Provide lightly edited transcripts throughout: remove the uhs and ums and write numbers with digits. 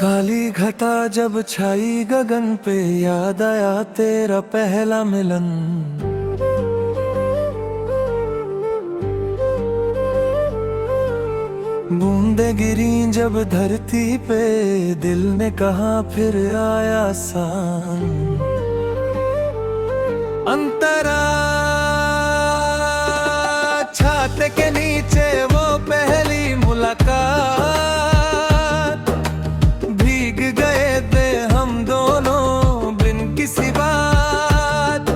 काली घटा जब छाई गगन पे, याद आया तेरा पहला मिलन। बूंदे गिरी जब धरती पे, दिल ने कहा फिर आया सान। अंतरा छाते के नीचे वो पहली मुलाकात, भीग गए थे हम दोनों बिन किसी बात।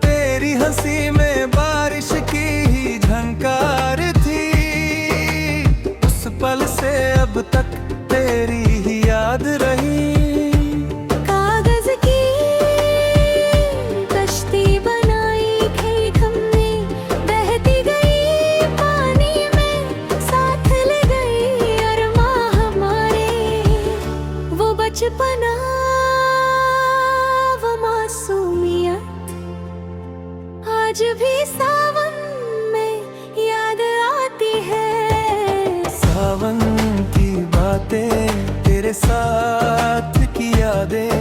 तेरी हंसी में बारिश की ही झंकार थी, उस पल से अब तक तेरी ही याद रही। बचपना वो मासूमियत आज भी सावन में याद आती है। सावन की बातें, तेरे साथ की यादें,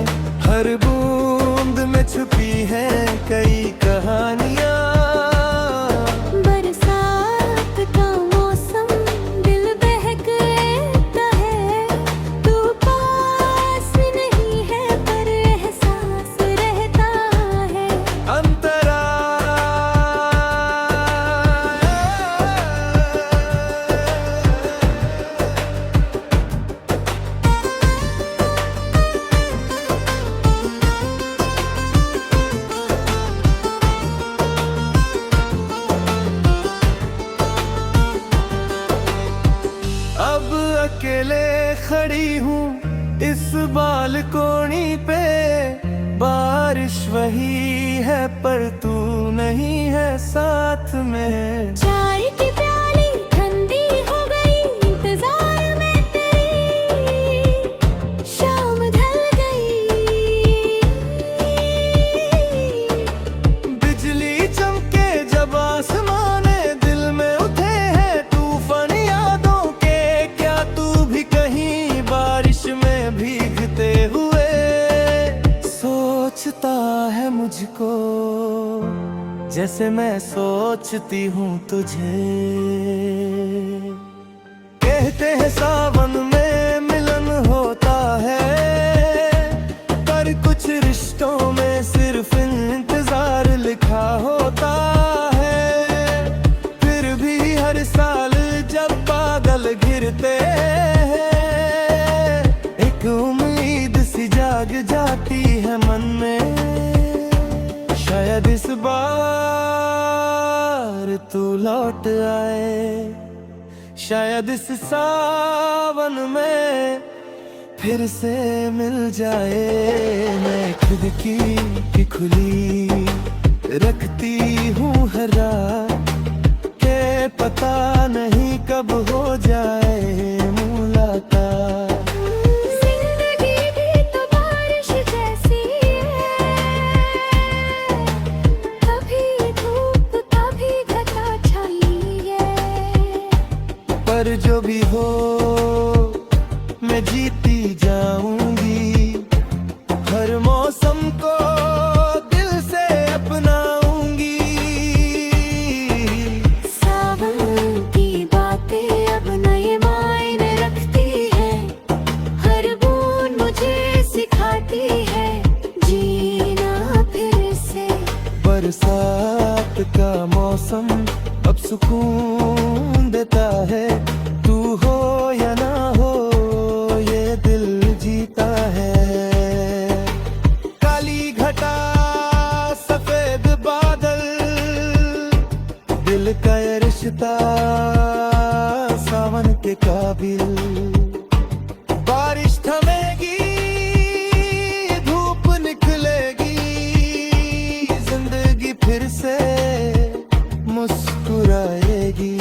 हर बूंद में छुपी है कई कहानियाँ। अकेले खड़ी हूँ इस बालकोनी पे, बारिश वही है पर तू नहीं है साथ में। चाय की प्याली ठंडी हो गई इंतजार में तेरी, शाम ढल गई। बिजली चमके जब आसमाने, दिल में उठे हैं तूफान यादों के। क्या तू भी कहीं बारिश में भीगते हुए सोचता है मुझको, जैसे मैं सोचती हूँ तुझे। कहते हैं सावन में मिलन होता है, पर कुछ रिश्तों में सिर्फ इंतजार लिखा होता है। फिर भी हर साल जब बादल घिरते हैं, एक उम्मीद सी जाग जाती है मन में। शायद इस बार तू लौट आए, शायद इस सावन में फिर से मिल जाए। मैं खिड़की की खुली रखती हूँ हर रात, के पता नहीं कब हो जाए मुलाकात। पर जो भी हो मैं जीती जाऊंगी, हर मौसम को दिल से अपनाऊंगी। सावन की बातें अब नए मायने रखती है, हर बूंद मुझे सिखाती है जीना फिर से। बरसात का मौसम अब सुकून देता है, तू हो या ना हो ये दिल जीता है। काली घटा सफेद बादल, दिल का ये रिश्ता सावन के काबिल। बारिश थमेगी, धूप निकलेगी, जिंदगी फिर से मुस्कुराएगी।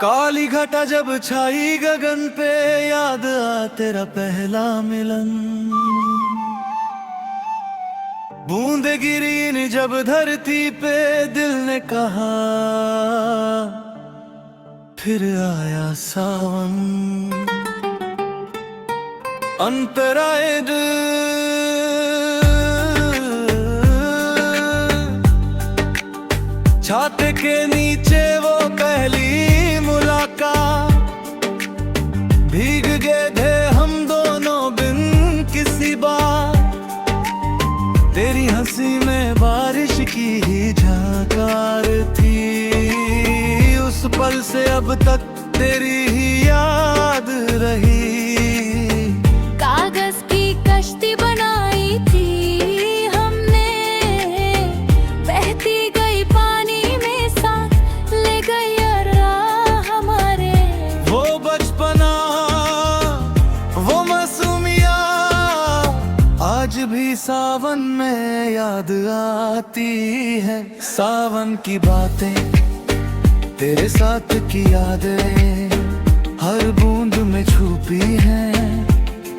काली घटा जब छाई गगन पे, याद आ तेरा पहला मिलन। बूंदे गिरी न जब धरती पे, दिल ने कहा फिर आया सावन। अंतराए छाते के नीचे वो पहली मुलाकात। भीग गए थे हम दोनों बिन किसी बात। तेरी हंसी में बारिश की ही झनकार थी। उस पल से अब तक तेरी ही याद रही। कागज की कश्ती बनाई थी हमने, बहती गई पानी में साथ ले गई राह हमारे। वो बचपना, वो मासूमिया, आज भी सावन में याद आती है। सावन की बातें, तेरे साथ की यादें, हर बूंद में छुपी हैं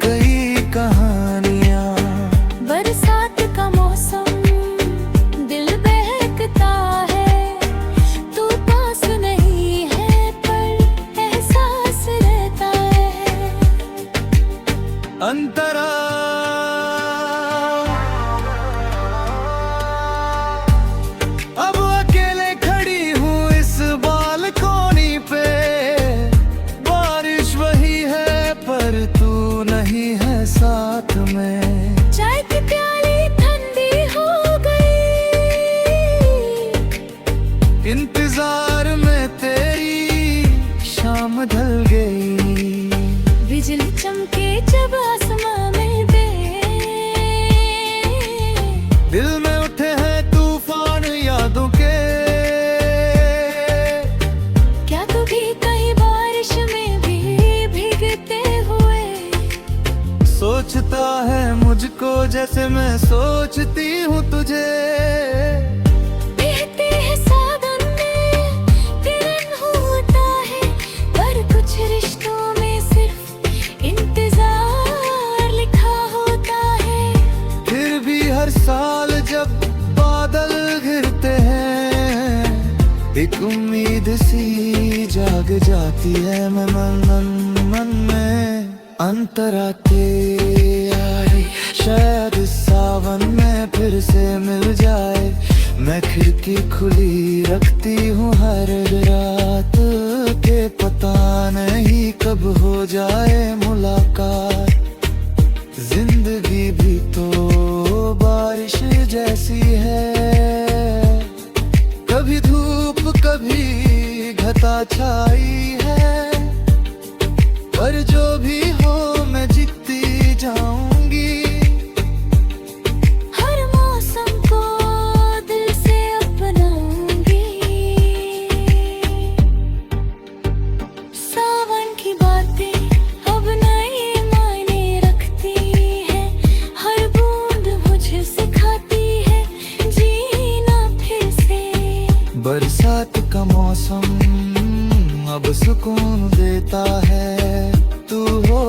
कई कहानियां। बरसात का मौसम, दिल बहकता है। तू पास नहीं है पर एहसास रहता है। अंतरा अब अकेले खड़ी हूँ इस बालकोनी पे। बारिश वही है पर तू नहीं है साथ में। चाय की प्याली ठंडी हो गई, इंतजार में तेरी शाम ढल गई। बिजली चमके जब आसमां में दे, दिल में उठे हैं तूफान यादों के। क्या तू भी कहीं बारिश में भी भीगते हुए सोचता है मुझको जैसे मैं सोचती हूँ तुझे। बहते हैं सावन में किरण होता है, पर कुछ रिश्तों में सिर्फ इंतजार लिखा होता है। फिर भी हर साल जब बादल घिरते हैं, एक उम्मीद सी जाग जाती है मन मन में। अंतराते आए शायद इस सावन में फिर से मिल जाए। मैं खिड़की खुली रखती हूँ हर रात के, पता नहीं कब हो जाए मुलाकात। जिंदगी भी तो बारिश जैसी है, कभी धूप कभी घटा छाई है। पर जो भी हो मैं जीतती जाऊंगी। हर मौसम को दिल से अपनाऊंगी। सावन की बातें अब नए मायने रखती है। हर बूंद मुझे सिखाती है जीना फिर से। बरसात का मौसम अब सुकून देता है। तू हो